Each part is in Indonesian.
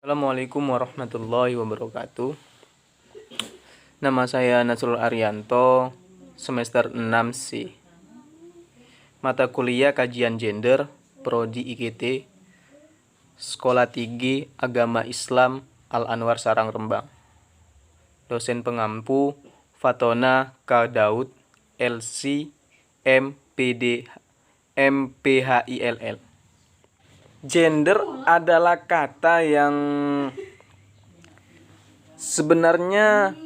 Assalamualaikum warahmatullahi wabarakatuh. Nama saya Nasrul Arianto, semester 6C. Mata kuliah Kajian Gender, Prodi IKT, Sekolah Tinggi Agama Islam Al-Anwar Sarang Rembang. Dosen pengampu Fatona K. Daud, LC, MPD, MPHILL. Gender adalah kata yang sebenarnya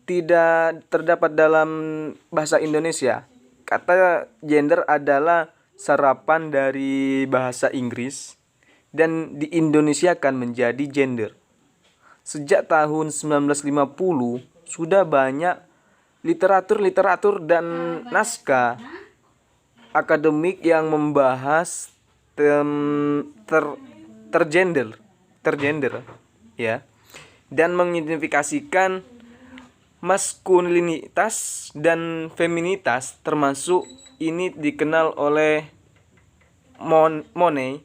tidak terdapat dalam bahasa Indonesia. Kata gender adalah serapan dari bahasa Inggris dan diindonesiakan menjadi gender. Sejak tahun 1950 sudah banyak literatur dan naskah akademik yang membahas tergender ya, dan mengidentifikasikan maskulinitas dan feminitas, termasuk ini dikenal oleh Monet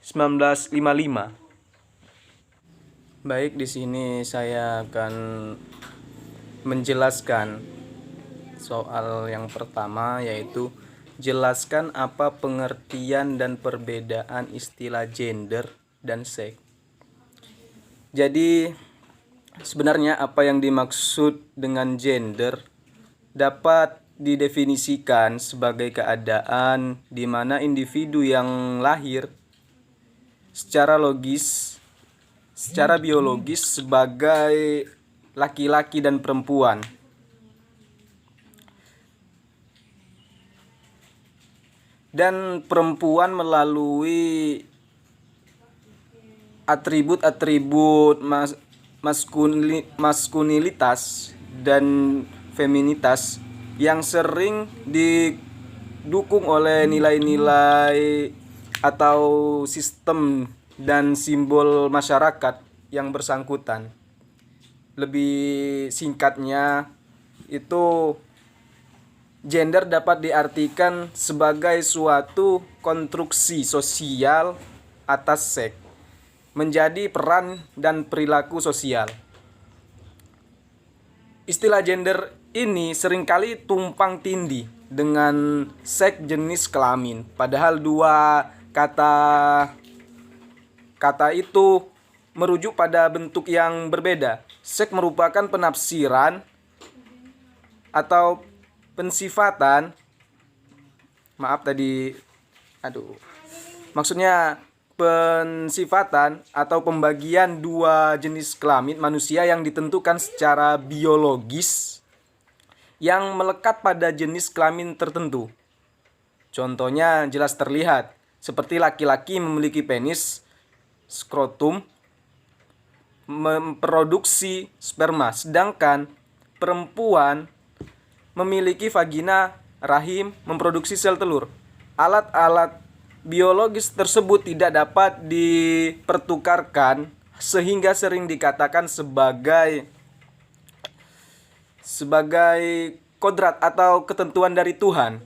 1955. Baik, di sini saya akan menjelaskan soal yang pertama, yaitu jelaskan apa pengertian dan perbedaan istilah gender dan seks. Jadi sebenarnya apa yang dimaksud dengan gender dapat didefinisikan sebagai keadaan di mana individu yang lahir secara biologis sebagai laki-laki dan perempuan, dan perempuan melalui atribut-atribut maskulinitas dan feminitas yang sering didukung oleh nilai-nilai atau sistem dan simbol masyarakat yang bersangkutan. Lebih singkatnya, itu gender dapat diartikan sebagai suatu konstruksi sosial atas seks, menjadi peran dan perilaku sosial. Istilah gender ini seringkali tumpang tindih dengan seks jenis kelamin, padahal dua kata itu merujuk pada bentuk yang berbeda. Seks merupakan penafsiran atau pensifatan, pensifatan atau pembagian dua jenis kelamin manusia yang ditentukan secara biologis yang melekat pada jenis kelamin tertentu. Contohnya jelas terlihat, seperti laki-laki memiliki penis, skrotum, memproduksi sperma, sedangkan perempuan memiliki vagina, rahim, memproduksi sel telur. Alat-alat biologis tersebut tidak dapat dipertukarkan sehingga sering dikatakan sebagai kodrat atau ketentuan dari Tuhan.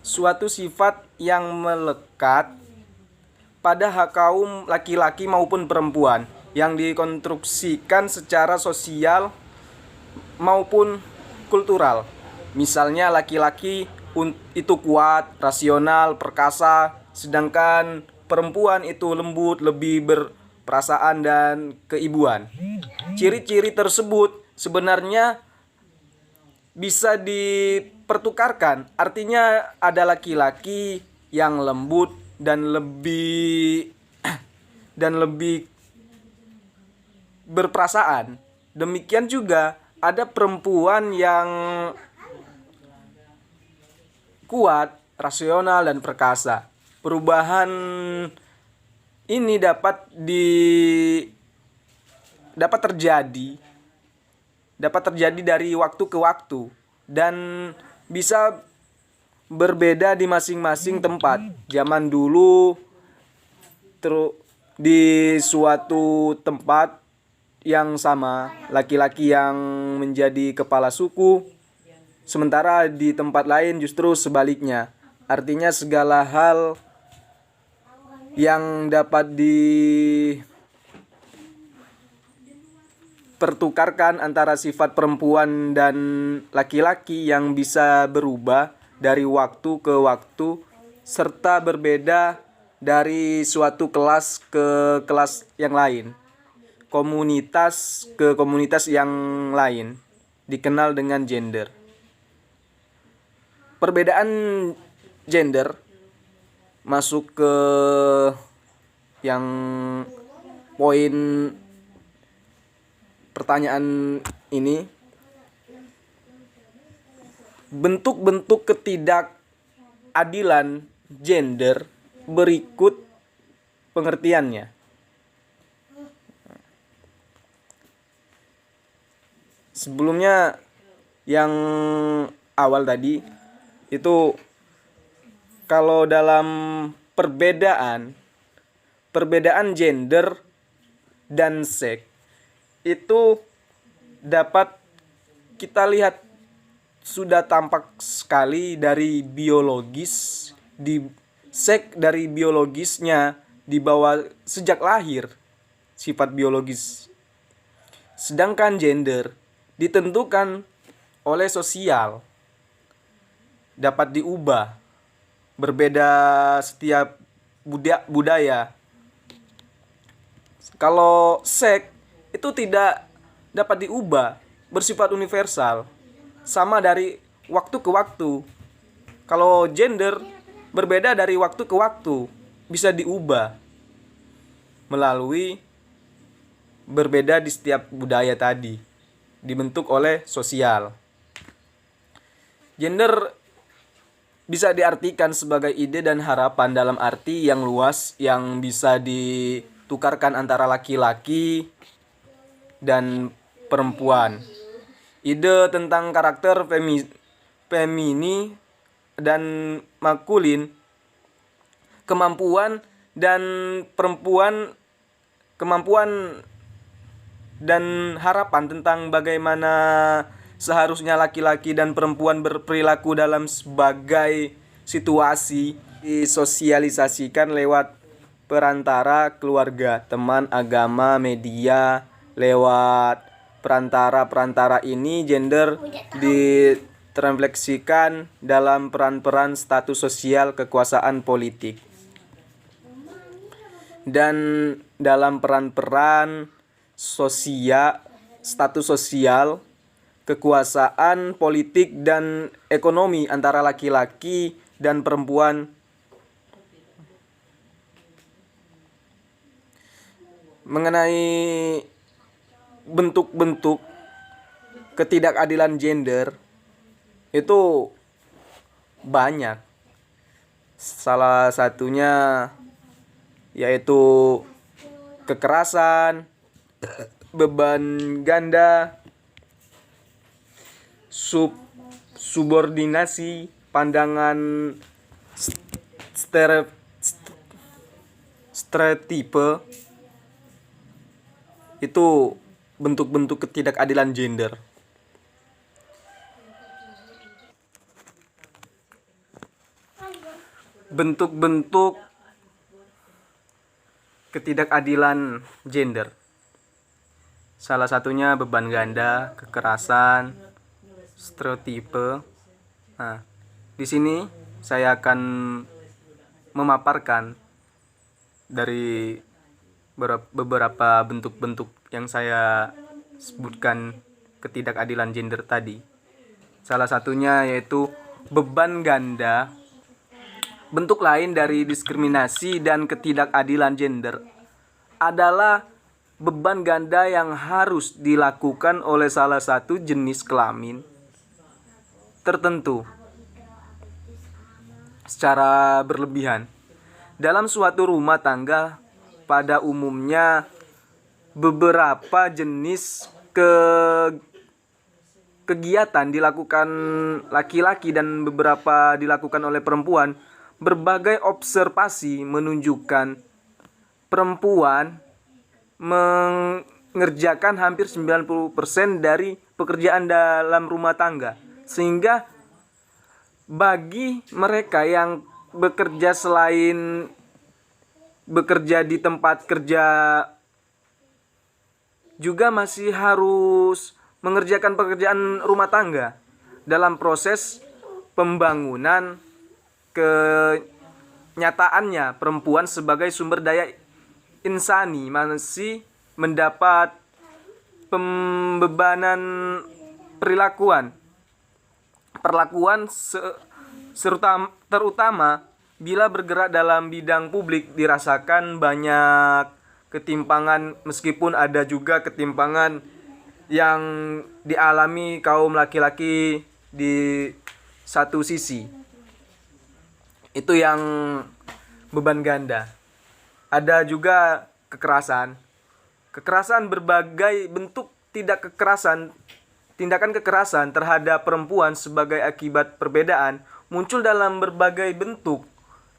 Suatu sifat yang melekat pada hak kaum laki-laki maupun perempuan yang dikonstruksikan secara sosial maupun kultural. Misalnya laki-laki itu kuat, rasional, perkasa, sedangkan perempuan itu lembut, lebih berperasaan dan keibuan. Ciri-ciri tersebut sebenarnya bisa dipertukarkan. Artinya ada laki-laki yang lembut dan lebih berperasaan. Demikian juga ada perempuan yang kuat, rasional, dan perkasa. Perubahan ini dapat terjadi dari waktu ke waktu dan bisa berbeda di masing-masing tempat. Zaman dulu di suatu tempat yang sama, laki-laki yang menjadi kepala suku, sementara di tempat lain justru sebaliknya. Artinya segala hal yang dapat pertukarkan antara sifat perempuan dan laki-laki yang bisa berubah dari waktu ke waktu serta berbeda dari suatu kelas ke kelas yang lain, komunitas ke komunitas yang lain, dikenal dengan gender. Perbedaan gender masuk ke yang poin pertanyaan ini. Bentuk-bentuk ketidakadilan gender berikut pengertiannya. Sebelumnya yang awal tadi itu, kalau dalam perbedaan gender dan seks itu dapat kita lihat sudah tampak sekali dari biologis, seks dari biologisnya dibawa sejak lahir, sifat biologis. Sedangkan gender ditentukan oleh sosial, dapat diubah, berbeda setiap budaya. Kalau seks itu tidak dapat diubah, bersifat universal, sama dari waktu ke waktu. Kalau gender berbeda dari waktu ke waktu, bisa diubah melalui berbeda di setiap budaya tadi, dibentuk oleh sosial. Gender bisa diartikan sebagai ide dan harapan dalam arti yang luas yang bisa ditukarkan antara laki-laki dan perempuan. Ide tentang karakter femini dan maskulin, kemampuan dan harapan tentang bagaimana seharusnya laki-laki dan perempuan berperilaku dalam sebagai situasi disosialisasikan lewat perantara keluarga, teman, agama, media. Lewat perantara ini gender direfleksikan dalam peran-peran status sosial, kekuasaan politik. Dan dalam peran-peran status sosial, kekuasaan politik dan ekonomi antara laki-laki dan perempuan. Mengenai bentuk-bentuk ketidakadilan gender itu banyak. Salah satunya yaitu kekerasan, beban ganda, subordinasi, pandangan stereotipe. Itu bentuk-bentuk ketidakadilan gender. Bentuk-bentuk ketidakadilan gender, salah satunya beban ganda, kekerasan, stereotipe. Nah, di sini saya akan memaparkan dari beberapa bentuk-bentuk yang saya sebutkan ketidakadilan gender tadi. Salah satunya yaitu beban ganda. Bentuk lain dari diskriminasi dan ketidakadilan gender adalah beban ganda yang harus dilakukan oleh salah satu jenis kelamin tertentu secara berlebihan. Dalam suatu rumah tangga, pada umumnya beberapa jenis kegiatan dilakukan laki-laki dan beberapa dilakukan oleh perempuan. Berbagai observasi menunjukkan perempuan mengerjakan hampir 90% dari pekerjaan dalam rumah tangga. Sehingga bagi mereka yang bekerja selain bekerja di tempat kerja juga masih harus mengerjakan pekerjaan rumah tangga dalam proses pembangunan. Kenyataannya perempuan sebagai sumber daya insani masih mendapat pembebanan perlakuan terutama bila bergerak dalam bidang publik dirasakan banyak ketimpangan, meskipun ada juga ketimpangan yang dialami kaum laki-laki di satu sisi. Itu yang beban ganda. Ada juga kekerasan. Kekerasan berbagai bentuk tindakan kekerasan terhadap perempuan sebagai akibat perbedaan muncul dalam berbagai bentuk.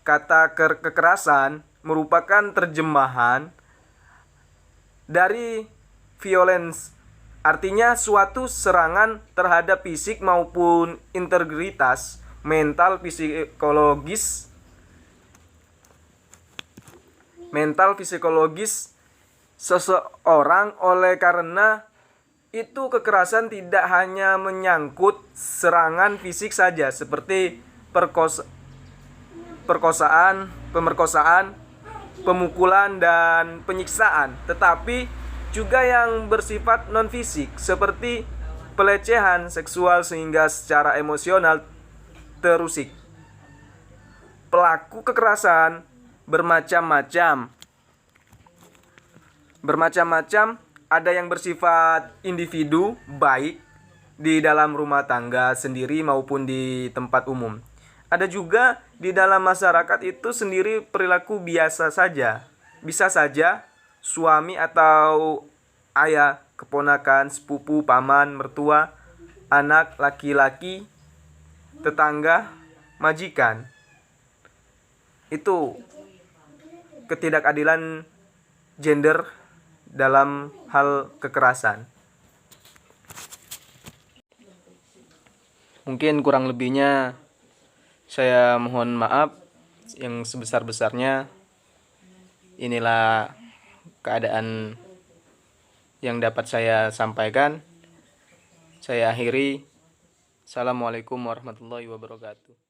Kata kekerasan merupakan terjemahan dari violence, artinya suatu serangan terhadap fisik maupun integritas mental psikologis seseorang. Oleh karena itu kekerasan tidak hanya menyangkut serangan fisik saja seperti pemerkosaan, pemukulan dan penyiksaan, tetapi juga yang bersifat non-fisik seperti pelecehan seksual sehingga secara emosional terusik. Pelaku kekerasan bermacam-macam. Ada yang bersifat individu, baik di dalam rumah tangga sendiri maupun di tempat umum. Ada juga di dalam masyarakat itu sendiri perilaku biasa saja. Bisa saja suami atau ayah, keponakan, sepupu, paman, mertua, anak laki-laki, tetangga, majikan. Itu ketidakadilan gender dalam hal kekerasan. Mungkin kurang lebihnya saya mohon maaf yang sebesar-besarnya. Inilah keadaan yang dapat saya sampaikan. Saya akhiri. Assalamualaikum warahmatullahi wabarakatuh.